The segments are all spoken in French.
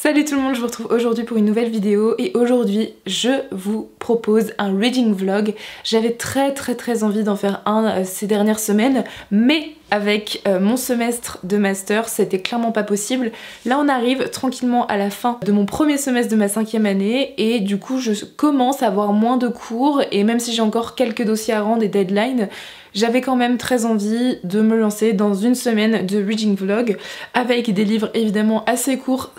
Salut tout le monde, je vous retrouve aujourd'hui pour une nouvelle vidéo et aujourd'hui je vous propose un reading vlog. J'avais très envie d'en faire un ces dernières semaines, mais avec mon semestre de master c'était clairement pas possible. Là on arrive tranquillement à la fin de mon premier semestre de ma 5e année et du coup je commence à avoir moins de cours et même si j'ai encore quelques dossiers à rendre et deadlines, j'avais quand même très envie de me lancer dans une semaine de reading vlog avec des livres évidemment assez courts,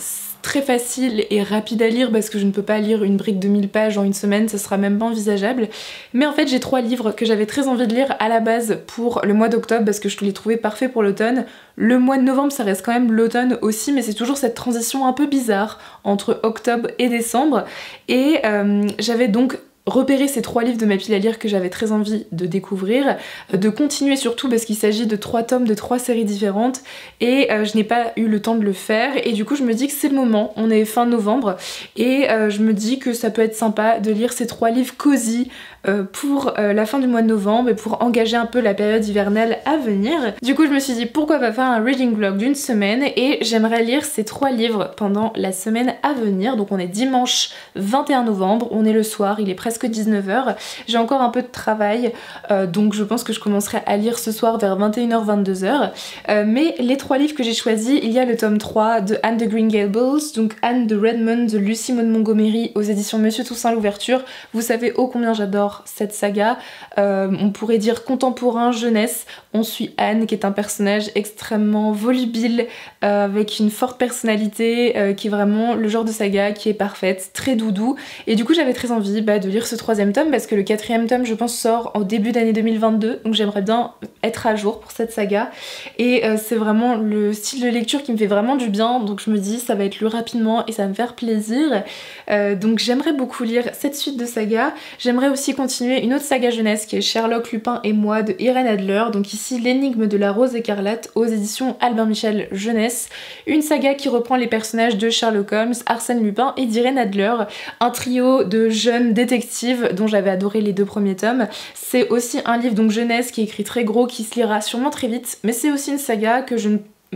très facile et rapide à lire parce que je ne peux pas lire une brique de 1000 pages en une semaine, ça sera même pas envisageable. Mais en fait j'ai 3 livres que j'avais très envie de lire à la base pour le mois d'octobre parce que je les trouvais parfaits pour l'automne. Le mois de novembre ça reste quand même l'automne aussi, mais c'est toujours cette transition un peu bizarre entre octobre et décembre. Et j'avais donc repérer ces 3 livres de ma pile à lire que j'avais très envie de découvrir, de continuer surtout parce qu'il s'agit de 3 tomes de 3 séries différentes et je n'ai pas eu le temps de le faire et du coup je me dis que c'est le moment, on est fin novembre et je me dis que ça peut être sympa de lire ces 3 livres cosy pour la fin du mois de novembre et pour engager un peu la période hivernale à venir. Du coup je me suis dit pourquoi pas faire un reading vlog d'une semaine et j'aimerais lire ces 3 livres pendant la semaine à venir. Donc on est dimanche 21 novembre, on est le soir, il est presque 19h, j'ai encore un peu de travail donc je pense que je commencerai à lire ce soir vers 21h-22h mais les 3 livres que j'ai choisis, il y a le tome 3 de Anne de Green Gables, donc Anne de Redmond de Lucy Maud Montgomery aux éditions Monsieur Toussaint l'Ouverture. Vous savez ô combien j'adore cette saga, on pourrait dire contemporain jeunesse. On suit Anne qui est un personnage extrêmement volubile avec une forte personnalité qui est vraiment le genre de saga qui est parfaite, très doudou et du coup j'avais très envie de lire ce 3e tome parce que le 4e tome je pense sort en début d'année 2022 donc j'aimerais bien être à jour pour cette saga et c'est vraiment le style de lecture qui me fait vraiment du bien donc je me dis ça va être lu rapidement et ça va me faire plaisir donc j'aimerais beaucoup lire cette suite de saga. J'aimerais aussi continuer une autre saga jeunesse qui est Sherlock, Lupin et moi de Irène Adler, donc ici l'énigme de la rose écarlate aux éditions Albin Michel jeunesse, une saga qui reprend les personnages de Sherlock Holmes, Arsène Lupin et d'Irène Adler, un trio de jeunes détectives dont j'avais adoré les 2 premiers tomes. C'est aussi un livre donc jeunesse qui est écrit très gros, qui se lira sûrement très vite, mais c'est aussi une saga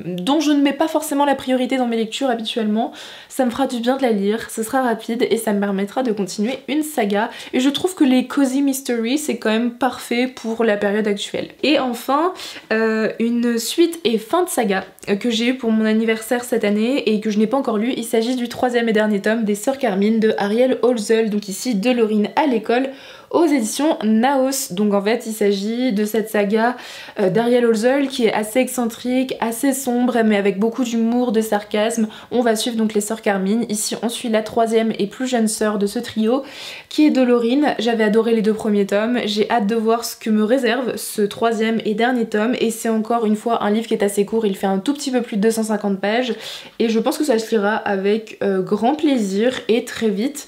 dont je ne mets pas forcément la priorité dans mes lectures habituellement. Ça me fera du bien de la lire, ce sera rapide et ça me permettra de continuer une saga et je trouve que les cozy mystery c'est quand même parfait pour la période actuelle. Et enfin une suite et fin de saga que j'ai eu pour mon anniversaire cette année et que je n'ai pas encore lu. Il s'agit du 3e et dernier tome des Sœurs Carmine de Ariel Holzel, donc ici de Laurine à l'école aux éditions Naos. Donc en fait il s'agit de cette saga d'Ariel Holzel qui est assez excentrique, assez sombre mais avec beaucoup d'humour, de sarcasme. On va suivre donc les Sœurs Carmine. Ici on suit la 3e et plus jeune sœur de ce trio qui est Dolorine. J'avais adoré les 2 premiers tomes, j'ai hâte de voir ce que me réserve ce 3e et dernier tome et c'est encore une fois un livre qui est assez court, il fait un tout petit peu plus de 250 pages et je pense que ça se lira avec grand plaisir et très vite.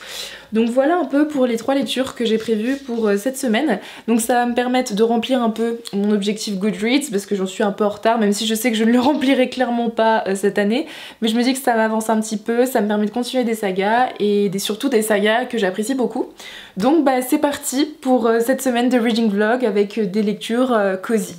Donc voilà un peu pour les 3 lectures que j'ai prévues pour cette semaine. Donc ça va me permettre de remplir un peu mon objectif Goodreads parce que j'en suis un peu en retard, même si je sais que je ne le remplirai clairement pas cette année. Mais je me dis que ça m'avance un petit peu, ça me permet de continuer des sagas et surtout des sagas que j'apprécie beaucoup. Donc c'est parti pour cette semaine de reading vlog avec des lectures cosy.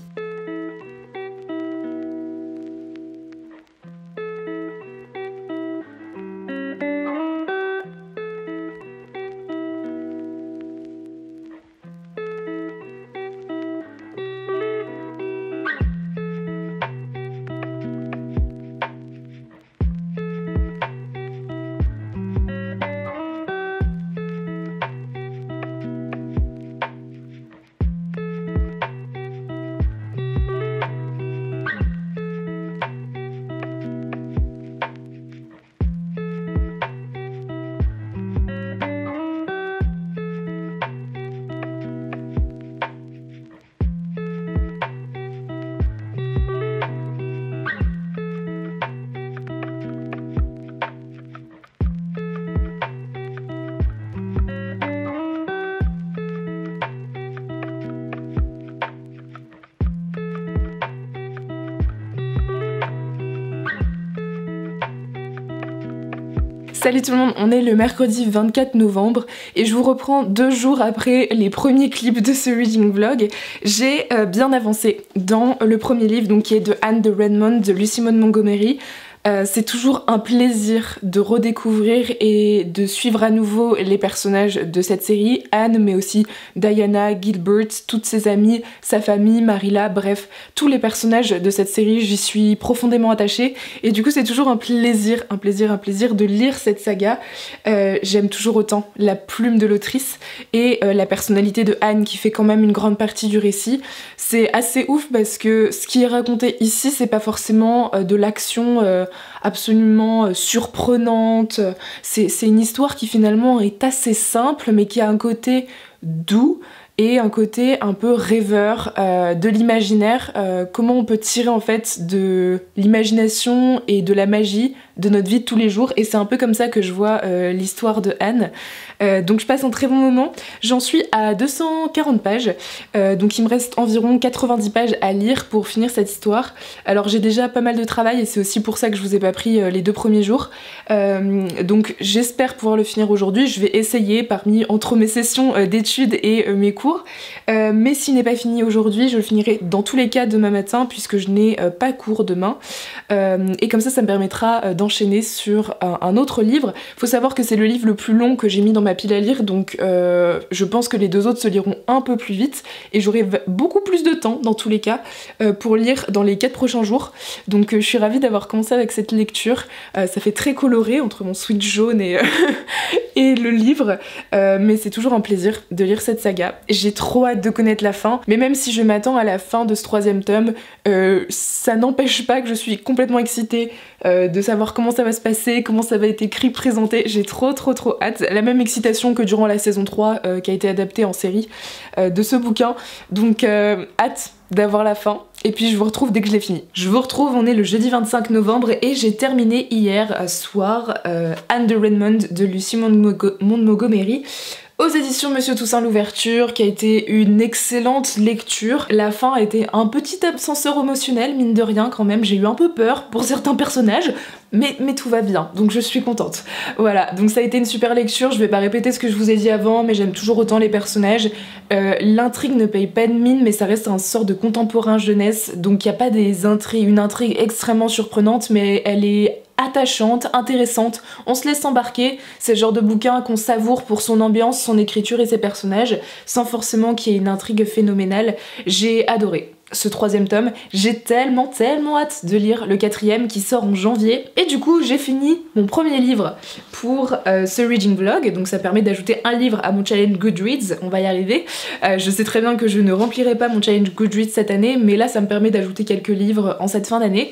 Salut tout le monde, on est le mercredi 24 novembre et je vous reprends 2 jours après les premiers clips de ce reading vlog. J'ai bien avancé dans le premier livre donc qui est de Anne de Redmond de Lucy Maud Montgomery. C'est toujours un plaisir de redécouvrir et de suivre à nouveau les personnages de cette série, Anne, mais aussi Diana, Gilbert, toutes ses amies, sa famille, Marilla, bref, tous les personnages de cette série, j'y suis profondément attachée et du coup c'est toujours un plaisir de lire cette saga. J'aime toujours autant la plume de l'autrice et la personnalité de Anne qui fait quand même une grande partie du récit. C'est assez ouf parce que ce qui est raconté ici, c'est pas forcément de l'action absolument surprenante. C'est une histoire qui finalement est assez simple mais qui a un côté doux et un côté un peu rêveur de l'imaginaire, comment on peut tirer en fait de l'imagination et de la magie de notre vie de tous les jours, et c'est un peu comme ça que je vois l'histoire de Anne. Donc je passe un très bon moment, j'en suis à 240 pages, donc il me reste environ 90 pages à lire pour finir cette histoire. Alors j'ai déjà pas mal de travail et c'est aussi pour ça que je vous ai pas pris les 2 premiers jours, donc j'espère pouvoir le finir aujourd'hui. Je vais essayer entre mes sessions d'études et mes cours, mais s'il n'est pas fini aujourd'hui, je le finirai dans tous les cas demain matin puisque je n'ai pas cours demain, et comme ça me permettra d'enchaîner sur un autre livre. Faut savoir que c'est le livre le plus long que j'ai mis dans ma pile à lire, donc je pense que les 2 autres se liront un peu plus vite et j'aurai beaucoup plus de temps dans tous les cas pour lire dans les 4 prochains jours. Donc je suis ravie d'avoir commencé avec cette lecture. Ça fait très coloré entre mon switch jaune et, et le livre, mais c'est toujours un plaisir de lire cette saga. J'ai trop hâte de connaître la fin, mais même si je m'attends à la fin de ce 3e tome, ça n'empêche pas que je suis complètement excitée de savoir comment ça va se passer, comment ça va être écrit, présenté. J'ai trop hâte, la même excitation que durant la saison 3 qui a été adaptée en série de ce bouquin, donc hâte d'avoir la fin. Et puis je vous retrouve dès que je l'ai fini. Je vous retrouve, on est le jeudi 25 novembre et j'ai terminé hier soir Anne de Redmond de Lucy Montgomery aux éditions Monsieur Toussaint Louverture, qui a été une excellente lecture. La fin a été un petit ascenseur émotionnel, mine de rien quand même, j'ai eu un peu peur pour certains personnages, mais tout va bien, donc je suis contente. Voilà, donc ça a été une super lecture, je vais pas répéter ce que je vous ai dit avant, mais j'aime toujours autant les personnages. L'intrigue ne paye pas de mine, mais ça reste un sort de contemporain jeunesse, donc il n'y a pas une intrigue extrêmement surprenante, mais elle est attachante, intéressante, on se laisse embarquer. C'est le genre de bouquin qu'on savoure pour son ambiance, son écriture et ses personnages, sans forcément qu'il y ait une intrigue phénoménale. J'ai adoré ce 3e tome, j'ai tellement hâte de lire le 4e qui sort en janvier, et du coup j'ai fini mon premier livre pour ce reading vlog, donc ça permet d'ajouter un livre à mon challenge Goodreads, on va y arriver. Je sais très bien que je ne remplirai pas mon challenge Goodreads cette année, mais là ça me permet d'ajouter quelques livres en cette fin d'année.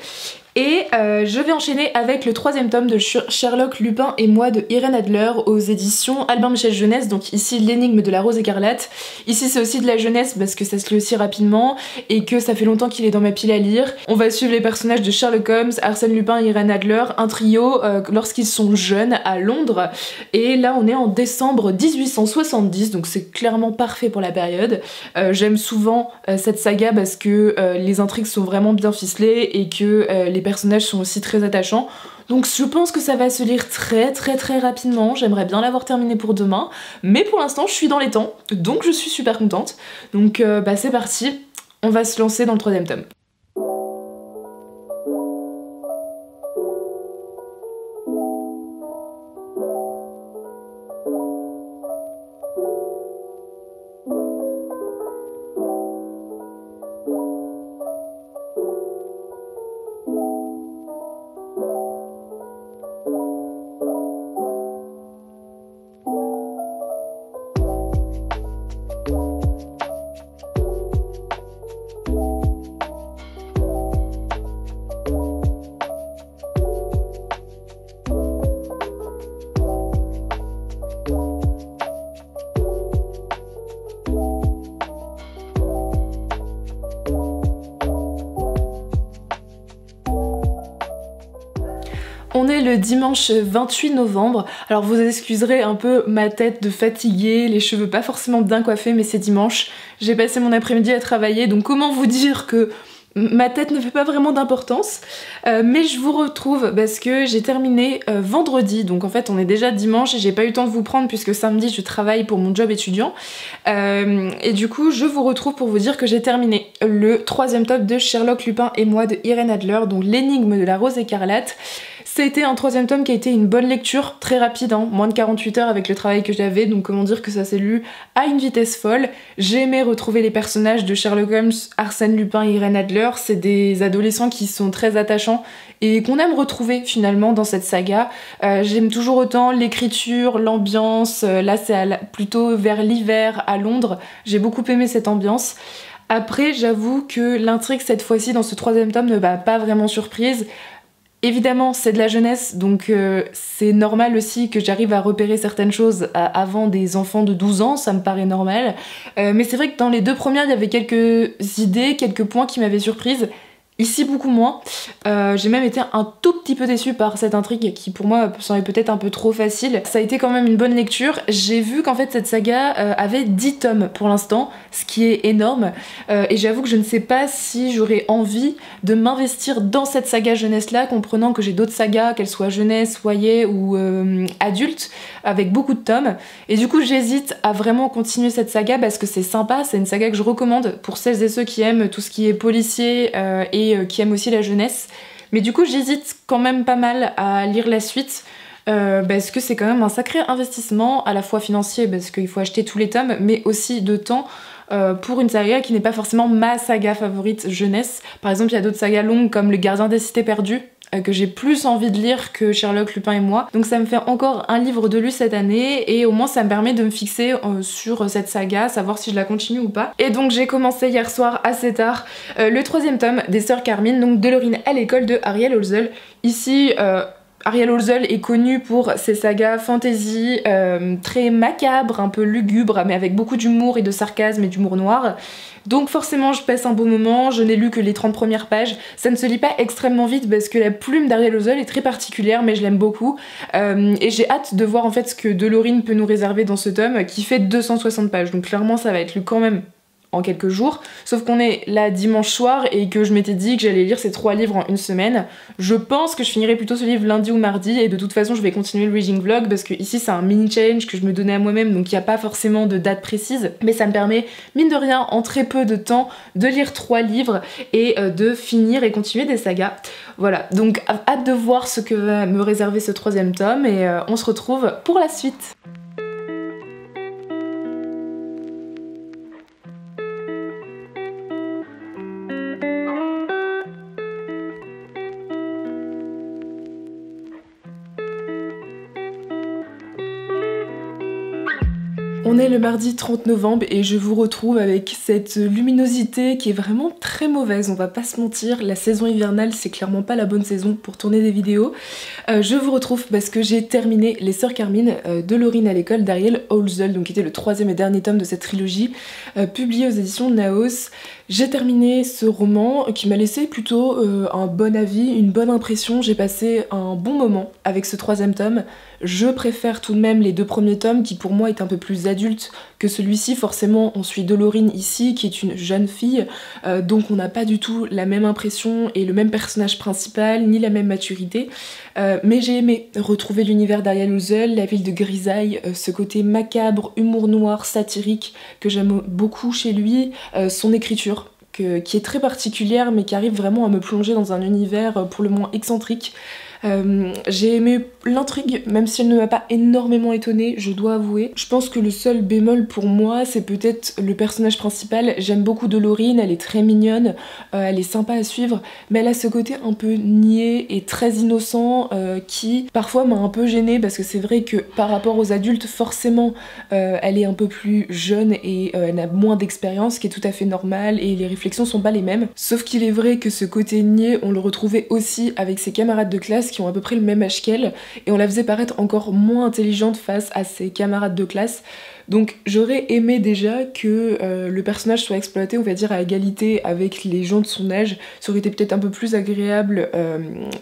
Et je vais enchaîner avec le 3e tome de Sherlock, Lupin et moi de Irène Adler aux éditions Albin Michel Jeunesse, donc ici l'énigme de la rose écarlate. Ici c'est aussi de la jeunesse parce que ça se lit aussi rapidement et que ça fait longtemps qu'il est dans ma pile à lire. On va suivre les personnages de Sherlock Holmes, Arsène Lupin et Irène Adler, un trio lorsqu'ils sont jeunes à Londres. Et là on est en décembre 1870, donc c'est clairement parfait pour la période. J'aime souvent cette saga parce que les intrigues sont vraiment bien ficelées et que les personnages sont aussi très attachants. Donc je pense que ça va se lire très rapidement, j'aimerais bien l'avoir terminé pour demain, mais pour l'instant je suis dans les temps, donc je suis super contente. Donc c'est parti, on va se lancer dans le 3e tome. On est le dimanche 28 novembre, alors vous excuserez un peu ma tête de fatiguée, les cheveux pas forcément bien coiffés, mais c'est dimanche, j'ai passé mon après-midi à travailler, donc comment vous dire que ma tête ne fait pas vraiment d'importance, mais je vous retrouve parce que j'ai terminé vendredi, donc en fait on est déjà dimanche et j'ai pas eu le temps de vous prendre puisque samedi je travaille pour mon job étudiant, et du coup je vous retrouve pour vous dire que j'ai terminé le 3e tome de Sherlock Lupin et moi de Irène Adler, donc l'énigme de la rose écarlate. C'était un 3e tome qui a été une bonne lecture, très rapide, hein, moins de 48 heures avec le travail que j'avais, donc comment dire que ça s'est lu à une vitesse folle. J'ai aimé retrouver les personnages de Sherlock Holmes, Arsène Lupin et Irène Adler, c'est des adolescents qui sont très attachants et qu'on aime retrouver finalement dans cette saga. J'aime toujours autant l'écriture, l'ambiance, là c'est plutôt vers l'hiver à Londres, j'ai beaucoup aimé cette ambiance. Après j'avoue que l'intrigue cette fois-ci dans ce 3e tome ne m'a pas vraiment surprise. Évidemment, c'est de la jeunesse, donc c'est normal aussi que j'arrive à repérer certaines choses avant des enfants de 12 ans, ça me paraît normal. Mais c'est vrai que dans les 2 premières, il y avait quelques idées, quelques points qui m'avaient surprise. Ici, beaucoup moins. J'ai même été un tout petit peu déçue par cette intrigue qui, pour moi, semblait peut-être un peu trop facile. Ça a été quand même une bonne lecture. J'ai vu qu'en fait, cette saga avait 10 tomes pour l'instant, ce qui est énorme. Et j'avoue que je ne sais pas si j'aurais envie de m'investir dans cette saga jeunesse-là, comprenant que j'ai d'autres sagas, qu'elles soient jeunesse, YA ou adultes, avec beaucoup de tomes. Et du coup, j'hésite à vraiment continuer cette saga parce que c'est sympa, c'est une saga que je recommande pour celles et ceux qui aiment tout ce qui est policier et qui aiment aussi la jeunesse. Mais du coup, j'hésite quand même pas mal à lire la suite parce que c'est quand même un sacré investissement, à la fois financier parce qu'il faut acheter tous les tomes, mais aussi de temps pour une saga qui n'est pas forcément ma saga favorite jeunesse. Par exemple, il y a d'autres sagas longues comme Le Gardien des Cités Perdues, que j'ai plus envie de lire que Sherlock, Lupin et moi. Donc ça me fait encore un livre de lu cette année et au moins ça me permet de me fixer sur cette saga, savoir si je la continue ou pas. Et donc j'ai commencé hier soir assez tard le 3e tome des Sœurs Carmine, donc de Lorine à l'école de Ariel Holzel. Ici Ariel Holzel est connue pour ses sagas fantasy très macabres, un peu lugubres, mais avec beaucoup d'humour et de sarcasme et d'humour noir. Donc forcément je passe un beau moment, je n'ai lu que les 30 premières pages, ça ne se lit pas extrêmement vite parce que la plume d'Ariel Holzel est très particulière mais je l'aime beaucoup et j'ai hâte de voir en fait ce que Delorine peut nous réserver dans ce tome qui fait 260 pages, donc clairement ça va être lu quand même en quelques jours, sauf qu'on est là dimanche soir et que je m'étais dit que j'allais lire ces 3 livres en une semaine. Je pense que je finirai plutôt ce livre lundi ou mardi et de toute façon je vais continuer le reading vlog parce que ici c'est un mini challenge que je me donnais à moi-même donc il n'y a pas forcément de date précise mais ça me permet mine de rien en très peu de temps de lire 3 livres et de finir et continuer des sagas. Voilà, donc hâte de voir ce que va me réserver ce 3e tome et on se retrouve pour la suite. On est le mardi 30 novembre et je vous retrouve avec cette luminosité qui est vraiment très mauvaise, on va pas se mentir, la saison hivernale c'est clairement pas la bonne saison pour tourner des vidéos. Je vous retrouve parce que j'ai terminé Les Sœurs Carmine de Lorine à l'école d'Ariel Holzel, donc qui était le 3e et dernier tome de cette trilogie, publié aux éditions Naos. J'ai terminé ce roman qui m'a laissé plutôt un bon avis, une bonne impression, j'ai passé un bon moment avec ce 3e tome. Je préfère tout de même les 2 premiers tomes qui pour moi est un peu plus adulte que celui-ci. Forcément on suit Delorine ici qui est une jeune fille, donc on n'a pas du tout la même impression et le même personnage principal, ni la même maturité. Mais j'ai aimé retrouver l'univers d'Ariel Holzel, la ville de Grisaille, ce côté macabre, humour noir, satirique que j'aime beaucoup chez lui, son écriture qui est très particulière mais qui arrive vraiment à me plonger dans un univers pour le moins excentrique. J'ai aimé l'intrigue, même si elle ne m'a pas énormément étonnée, je dois avouer. Je pense que le seul bémol pour moi, c'est peut-être le personnage principal. J'aime beaucoup Delorine, elle est très mignonne, elle est sympa à suivre, mais elle a ce côté un peu niais et très innocent qui parfois m'a un peu gênée parce que c'est vrai que par rapport aux adultes, forcément, elle est un peu plus jeune et elle a moins d'expérience, ce qui est tout à fait normal et les réflexions sont pas les mêmes. Sauf qu'il est vrai que ce côté niais, on le retrouvait aussi avec ses camarades de classe qui ont à peu près le même âge qu'elle et on la faisait paraître encore moins intelligente face à ses camarades de classe. Donc j'aurais aimé déjà que le personnage soit exploité, on va dire, à égalité avec les gens de son âge. Ça aurait été peut-être un peu plus agréable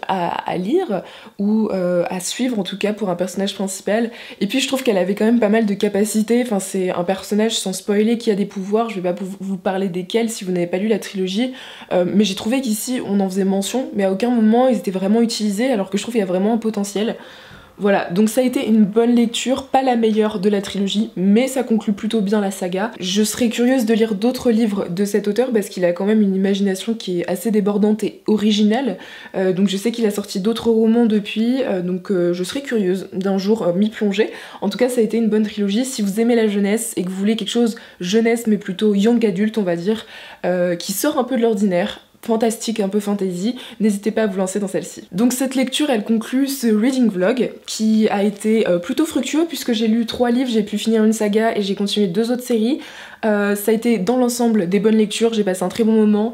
à lire ou à suivre en tout cas pour un personnage principal. Et puis je trouve qu'elle avait quand même pas mal de capacités, enfin c'est un personnage sans spoiler qui a des pouvoirs, je vais pas vous parler desquels si vous n'avez pas lu la trilogie, mais j'ai trouvé qu'ici on en faisait mention, mais à aucun moment ils étaient vraiment utilisés alors que je trouve qu'il y a vraiment un potentiel. Voilà, donc ça a été une bonne lecture, pas la meilleure de la trilogie, mais ça conclut plutôt bien la saga. Je serais curieuse de lire d'autres livres de cet auteur parce qu'il a quand même une imagination qui est assez débordante et originale, donc je sais qu'il a sorti d'autres romans depuis, donc je serais curieuse d'un jour m'y plonger. En tout cas, ça a été une bonne trilogie. Si vous aimez la jeunesse et que vous voulez quelque chose jeunesse mais plutôt young adulte, on va dire, qui sort un peu de l'ordinaire, fantastique, un peu fantasy, n'hésitez pas à vous lancer dans celle-ci. Donc cette lecture, elle conclut ce reading vlog qui a été plutôt fructueux puisque j'ai lu 3 livres, j'ai pu finir une saga et j'ai continué 2 autres séries. Ça a été dans l'ensemble des bonnes lectures, j'ai passé un très bon moment.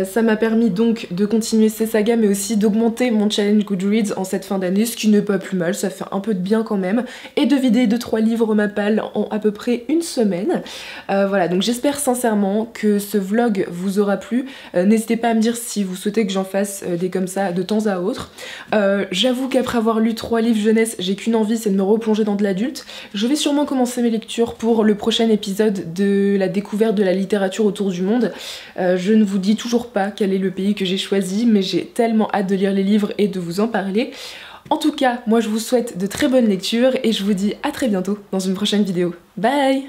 Ça m'a permis donc de continuer ces sagas mais aussi d'augmenter mon challenge Goodreads en cette fin d'année, ce qui n'est pas plus mal, ça fait un peu de bien quand même. Et de vider 2-3 livres ma palle en à peu près une semaine. Voilà, donc j'espère sincèrement que ce vlog vous aura plu. N'hésitez pas à me dire si vous souhaitez que j'en fasse des comme ça de temps à autre. J'avoue qu'après avoir lu 3 livres jeunesse, j'ai qu'une envie, c'est de me replonger dans de l'adulte. Je vais sûrement commencer mes lectures pour le prochain épisode de la découverte de la littérature autour du monde. Je ne vous dis toujours pas quel est le pays que j'ai choisi, mais j'ai tellement hâte de lire les livres et de vous en parler. En tout cas, moi je vous souhaite de très bonnes lectures et je vous dis à très bientôt dans une prochaine vidéo. Bye!